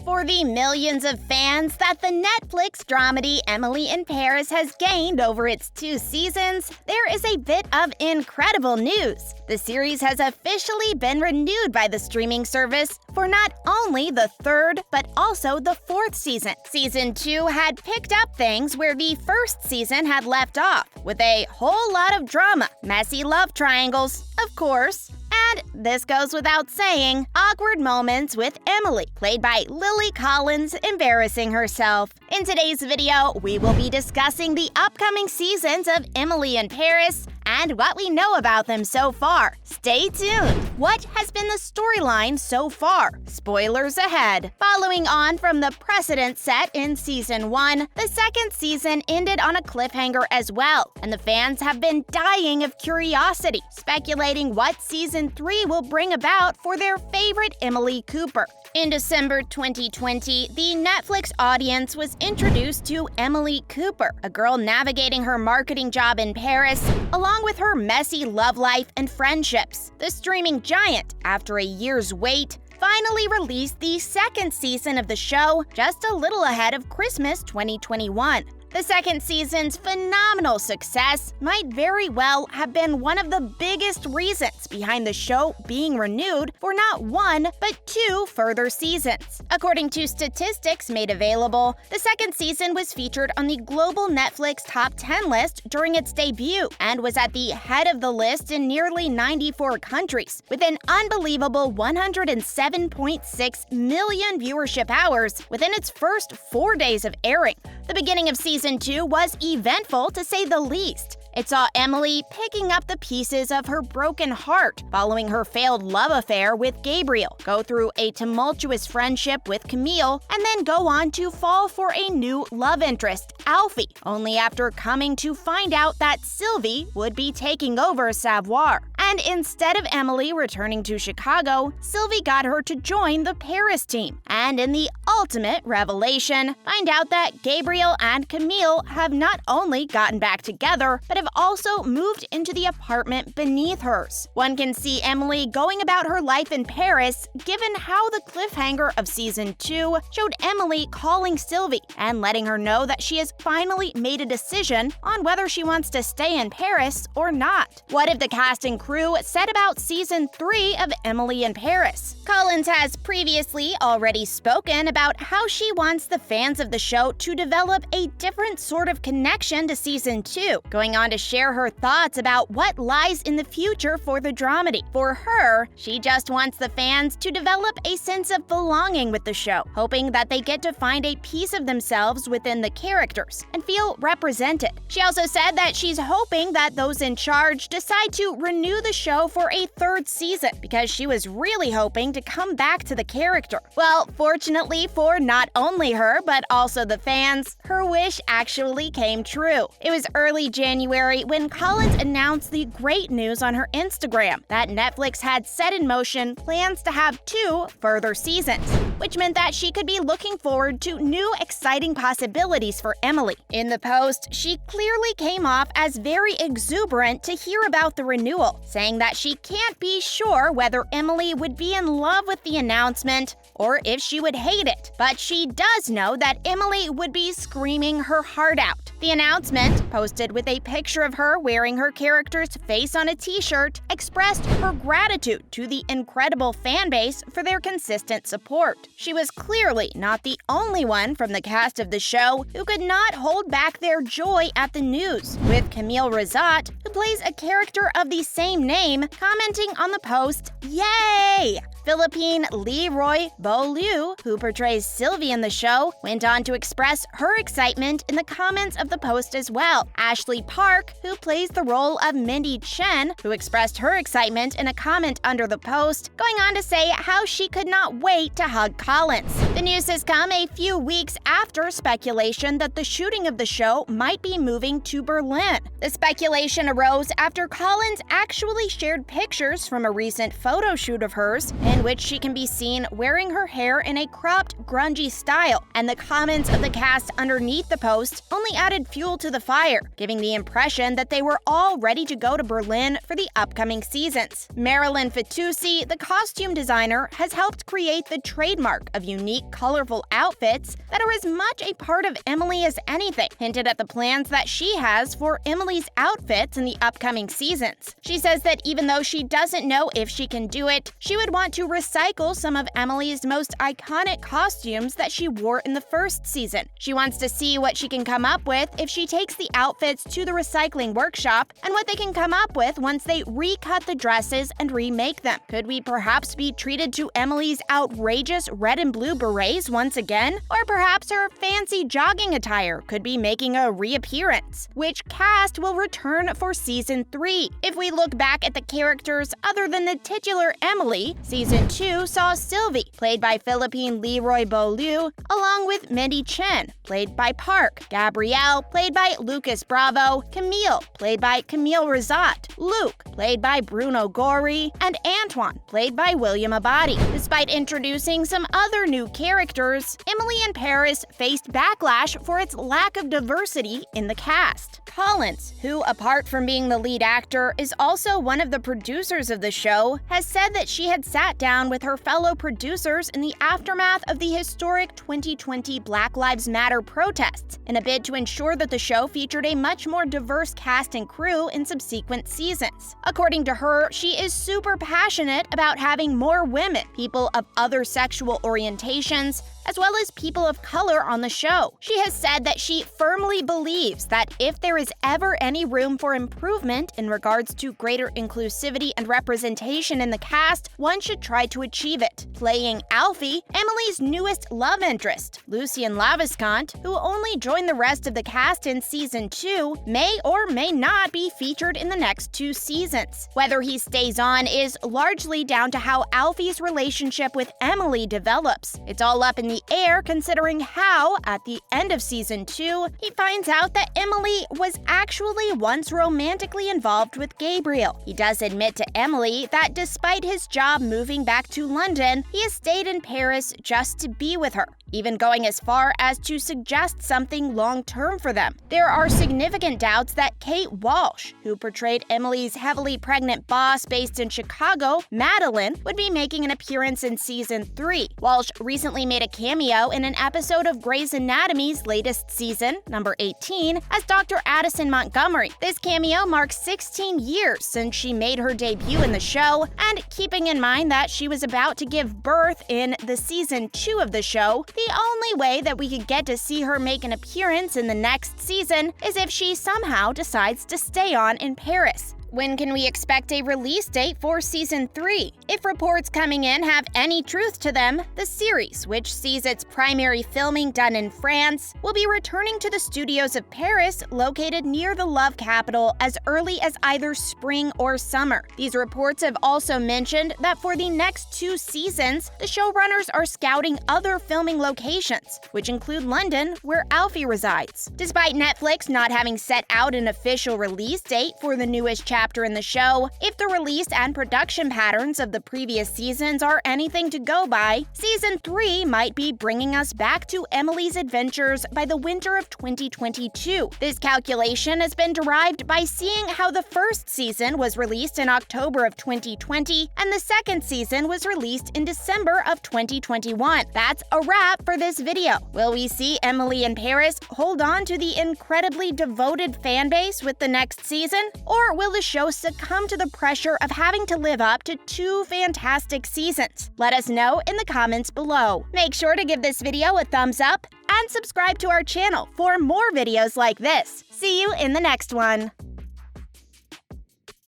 For the millions of fans that the Netflix dramedy Emily in Paris has gained over its 2 seasons, there is a bit of incredible news. The series has officially been renewed by the streaming service for not only the 3rd, but also the 4th season. Season 2 had picked up things where the 1st season had left off, with a whole lot of drama, messy love triangles, of course, and this goes without saying, awkward moments with Emily, played by Lily Collins, embarrassing herself. In today's video, we will be discussing the upcoming seasons of Emily in Paris and what we know about them so far. Stay tuned! What has been the storyline so far? Spoilers ahead. Following on from the precedent set in Season 1, the 2nd season ended on a cliffhanger as well, and the fans have been dying of curiosity, speculating what Season 3 will bring about for their favorite Emily Cooper. In December 2020, the Netflix audience was introduced to Emily Cooper, a girl navigating her marketing job in Paris, along with her messy love life and friendships. The streaming giant, after a year's wait, finally released the 2nd season of the show just a little ahead of Christmas 2021. The 2nd season's phenomenal success might very well have been one of the biggest reasons behind the show being renewed for not 1, but 2 further seasons. According to statistics made available, the 2nd season was featured on the global Netflix Top 10 list during its debut and was at the head of the list in nearly 94 countries, with an unbelievable 107.6 million viewership hours within its first 4 days of airing. The beginning of Season 2 was eventful to say the least. It saw Emily picking up the pieces of her broken heart following her failed love affair with Gabriel, go through a tumultuous friendship with Camille, and then go on to fall for a new love interest, Alfie, only after coming to find out that Sylvie would be taking over Savoir. And instead of Emily returning to Chicago, Sylvie got her to join the Paris team. And in the ultimate revelation, find out that Gabriel and Camille have not only gotten back together, but have also moved into the apartment beneath hers. One can see Emily going about her life in Paris, given how the cliffhanger of Season 2 showed Emily calling Sylvie and letting her know that she has finally made a decision on whether she wants to stay in Paris or not. What if the cast and crew said about Season 3 of Emily in Paris? Collins has previously already spoken about how she wants the fans of the show to develop a different sort of connection to Season 2, going on to share her thoughts about what lies in the future for the dramedy. For her, she just wants the fans to develop a sense of belonging with the show, hoping that they get to find a piece of themselves within the characters and feel represented. She also said that she's hoping that those in charge decide to renew the show for a 3rd season because she was really hoping to come back to the character. Well, fortunately for not only her, but also the fans, her wish actually came true. It was early January when Collins announced the great news on her Instagram that Netflix had set in motion plans to have 2 further seasons, which meant that she could be looking forward to new exciting possibilities for Emily. In the post, she clearly came off as very exuberant to hear about the renewal, saying that she can't be sure whether Emily would be in love with the announcement or if she would hate it, but she does know that Emily would be screaming her heart out. The announcement, posted with a picture of her wearing her character's face on a t-shirt, expressed her gratitude to the incredible fan base for their consistent support. She was clearly not the only one from the cast of the show who could not hold back their joy at the news, with Camille Razat, who plays a character of the same name, commenting on the post, "Yay!" Philippine Leroy Beaulieu, who portrays Sylvie in the show, went on to express her excitement in the comments of the post as well. Ashley Park, who plays the role of Mindy Chen, who expressed her excitement in a comment under the post, going on to say how she could not wait to hug Collins. The news has come a few weeks after speculation that the shooting of the show might be moving to Berlin. The speculation arose after Collins actually shared pictures from a recent photo shoot of hers in which she can be seen wearing her hair in a cropped, grungy style, and the comments of the cast underneath the post only added fuel to the fire, giving the impression that they were all ready to go to Berlin for the upcoming seasons. Marilyn Fitoussi, the costume designer, has helped create the trademark of unique colorful outfits that are as much a part of Emily as anything, hinted at the plans that she has for Emily's outfits in the upcoming seasons. She says that even though she doesn't know if she can do it, she would want to recycle some of Emily's most iconic costumes that she wore in the first season. She wants to see what she can come up with if she takes the outfits to the recycling workshop and what they can come up with once they recut the dresses and remake them. Could we perhaps be treated to Emily's outrageous red and blue berets once again? Or perhaps her fancy jogging attire could be making a reappearance? Which cast will return for Season 3? If we look back at the characters other than the titular Emily, Season 2 saw Sylvie, played by Philippine Leroy Beaulieu, along with Mindy Chen, played by Park, Gabrielle, played by Lucas Bravo, Camille, played by Camille Razat, Luke, played by Bruno Gori, and Antoine, played by William Abadi. Despite introducing some other new characters, Emily in Paris faced backlash for its lack of diversity in the cast. Collins, who, apart from being the lead actor, is also one of the producers of the show, has said that she had sat down with her fellow producers in the aftermath of the historic 2020 Black Lives Matter protests in a bid to ensure that the show featured a much more diverse cast and crew in subsequent seasons. According to her, she is super passionate about having more women, people of other sexual orientations, as well as people of color on the show. She has said that she firmly believes that if there is ever any room for improvement in regards to greater inclusivity and representation in the cast, one should try to achieve it. Playing Alfie, Emily's newest love interest, Lucien Laviscant, who only joined the rest of the cast in Season 2, may or may not be featured in the next 2 seasons. Whether he stays on is largely down to how Alfie's relationship with Emily develops. It's all up in the air considering how, at the end of Season 2, he finds out that Emily was actually once romantically involved with Gabriel. He does admit to Emily that despite his job moving back to London, he has stayed in Paris just to be with her, even going as far as to suggest something long-term for them. There are significant doubts that Kate Walsh, who portrayed Emily's heavily pregnant boss based in Chicago, Madeline, would be making an appearance in Season 3. Walsh recently made a cameo in an episode of Grey's Anatomy's latest season, number 18, as Dr. Addison Montgomery. This cameo marks 16 years since she made her debut in the show, and keeping in mind that she was about to give birth in the Season 2 of the show, the only way that we could get to see her make an appearance in the next season is if she somehow decides to stay on in Paris. When can we expect a release date for Season 3? If reports coming in have any truth to them, the series, which sees its primary filming done in France, will be returning to the studios of Paris, located near the love capital, as early as either spring or summer. These reports have also mentioned that for the next 2 seasons, the showrunners are scouting other filming locations, which include London, where Alfie resides. Despite Netflix not having set out an official release date for the newest chapter in the show, if the release and production patterns of the previous seasons are anything to go by, Season 3 might be bringing us back to Emily's adventures by the winter of 2022. This calculation has been derived by seeing how the first season was released in October of 2020 and the second season was released in December of 2021. That's a wrap for this video. Will we see Emily in Paris hold on to the incredibly devoted fan base with the next season? Or will the show succumb to the pressure of having to live up to 2 fantastic seasons? Let us know in the comments below. Make sure to give this video a thumbs up and subscribe to our channel for more videos like this. See you in the next one.